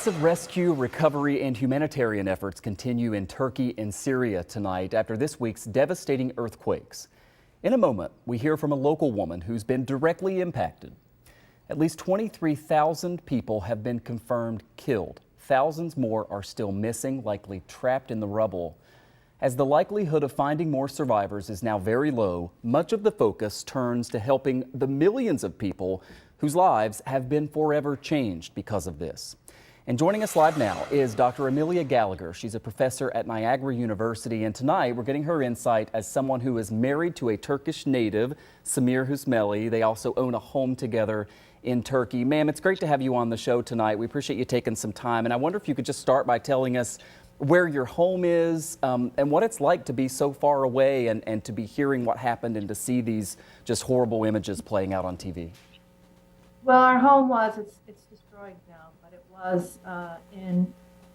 Massive rescue, recovery, and humanitarian efforts continue in Turkey and Syria tonight after this week's devastating earthquakes. In a moment, we hear from a local woman who's been directly impacted. At least 23,000 people have been confirmed killed. Thousands more are still missing, likely trapped in the rubble. As the likelihood of finding more survivors is now very low, much of the focus turns to helping the millions of people whose lives have been forever changed because of this. And joining us live now is Dr. Amelia Gallagher. She's a professor at Niagara University, and tonight we're getting her insight as someone who is married to a Turkish native, Samir Huzmeli. They also own a home together in Turkey. Ma'am, it's great to have you on the show tonight. We appreciate you taking some time, and I wonder if you could just start by telling us where your home is and what it's like to be so far away and to be hearing what happened and to see these just horrible images playing out on TV. Well, our home it's destroyed now, but it was in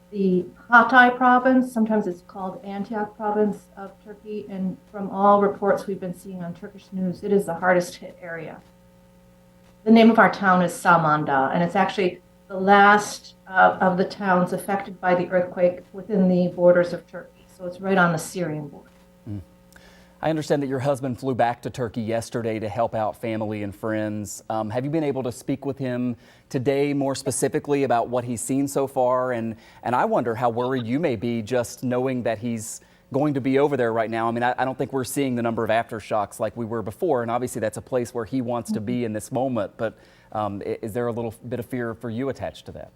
the Hatay province. Sometimes it's called Antioch province of Turkey, and from all reports we've been seeing on Turkish news, it is the hardest hit area. The name of our town is Samanda, and it's actually the last of the towns affected by the earthquake within the borders of Turkey. So it's right on the Syrian border. I understand that your husband flew back to Turkey yesterday to help out family and friends. Have you been able to speak with him today more specifically about what he's seen so far? And I wonder how worried you may be just knowing that he's going to be over there right now. I mean, I don't think we're seeing the number of aftershocks like we were before. And obviously that's a place where he wants to be in this moment. But is there a little bit of fear for you attached to that?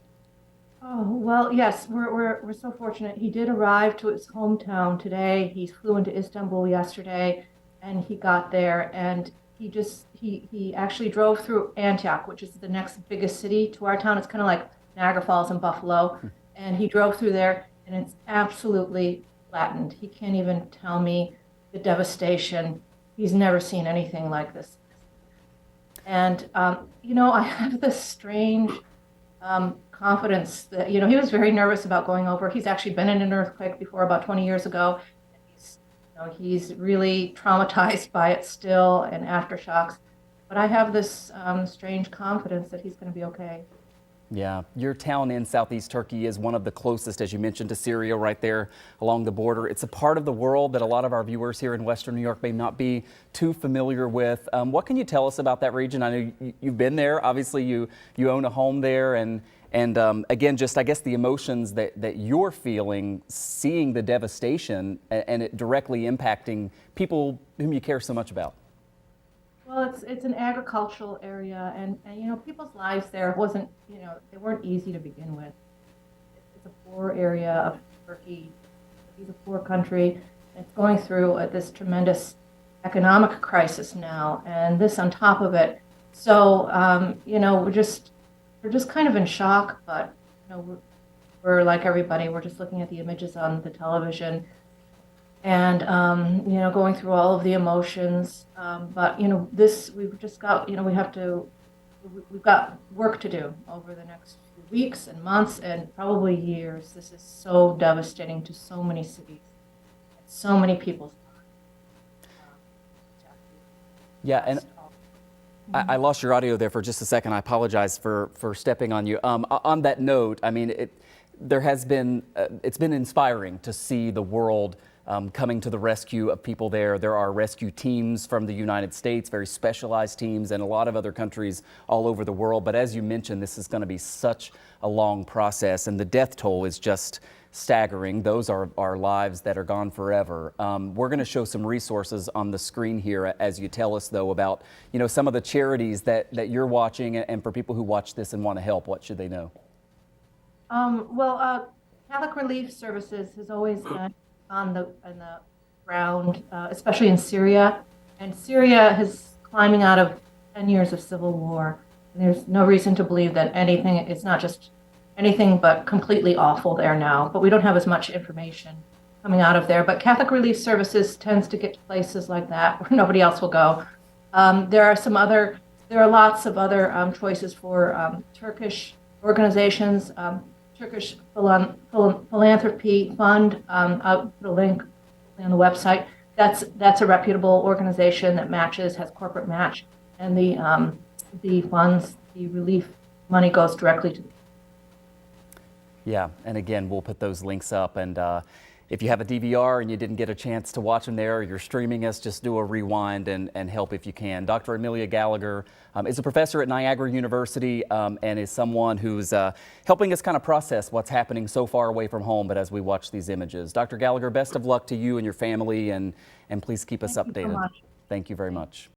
Oh, well, yes, we're so fortunate. He did arrive to his hometown today. He flew into Istanbul yesterday, and he got there, and he actually drove through Antioch, which is the next biggest city to our town. It's kind of like Niagara Falls and Buffalo, and he drove through there, and it's absolutely flattened. He can't even tell me the devastation. He's never seen anything like this. And, I have this strange confidence that, he was very nervous about going over. He's actually been in an earthquake before about 20 years ago. He's really traumatized by it still and aftershocks. But I have this strange confidence that he's going to be okay. Yeah, your town in southeast Turkey is one of the closest, as you mentioned, to Syria, right there along the border. It's a part of the world that a lot of our viewers here in Western New York may not be too familiar with. What can you tell us about that region? I know you've been there. Obviously, you own a home there, and again, just I guess the emotions that you're feeling, seeing the devastation and it directly impacting people whom you care so much about. Well, it's an agricultural area, and people's lives there wasn't, they weren't easy to begin with. It's a poor area of Turkey. It's a poor country. It's going through this tremendous economic crisis now, and this on top of it. So, we're just kind of in shock, but we're like everybody. We're just looking at the images on the television, and going through all of the emotions. But we've just got we've got work to do over the next few weeks and months and probably years. This is so devastating to so many cities, so many people's lives. Yeah, and I lost your audio there for just a second. I apologize for stepping on you. On that note, I mean, it's been inspiring to see the world coming to the rescue of people there. There are rescue teams from the United States, very specialized teams, and a lot of other countries all over the world. But as you mentioned, this is going to be such a long process, and the death toll is just staggering. Those are lives that are gone forever. We're going to show some resources on the screen here as you tell us, though, about some of the charities that you're watching, and for people who watch this and want to help, what should they know? Catholic Relief Services has always been on the ground, especially in Syria. And Syria is climbing out of 10 years of civil war. And there's no reason to believe that it's not just anything but completely awful there now. But we don't have as much information coming out of there. But Catholic Relief Services tends to get to places like that where nobody else will go. There are lots of other choices for Turkish organizations. Turkish Philanthropy Fund. I'll put a link on the website. That's a reputable organization that has corporate match, and the funds, the relief money goes directly to. Yeah, and again, we'll put those links up, and if you have a DVR and you didn't get a chance to watch them there, or you're streaming us, just do a rewind and help if you can. Dr. Amelia Gallagher is a professor at Niagara University and is someone who's helping us kind of process what's happening so far away from home, but as we watch these images. Dr. Gallagher, best of luck to you and your family, and please keep us Thank you so updated. much. Thank you very much.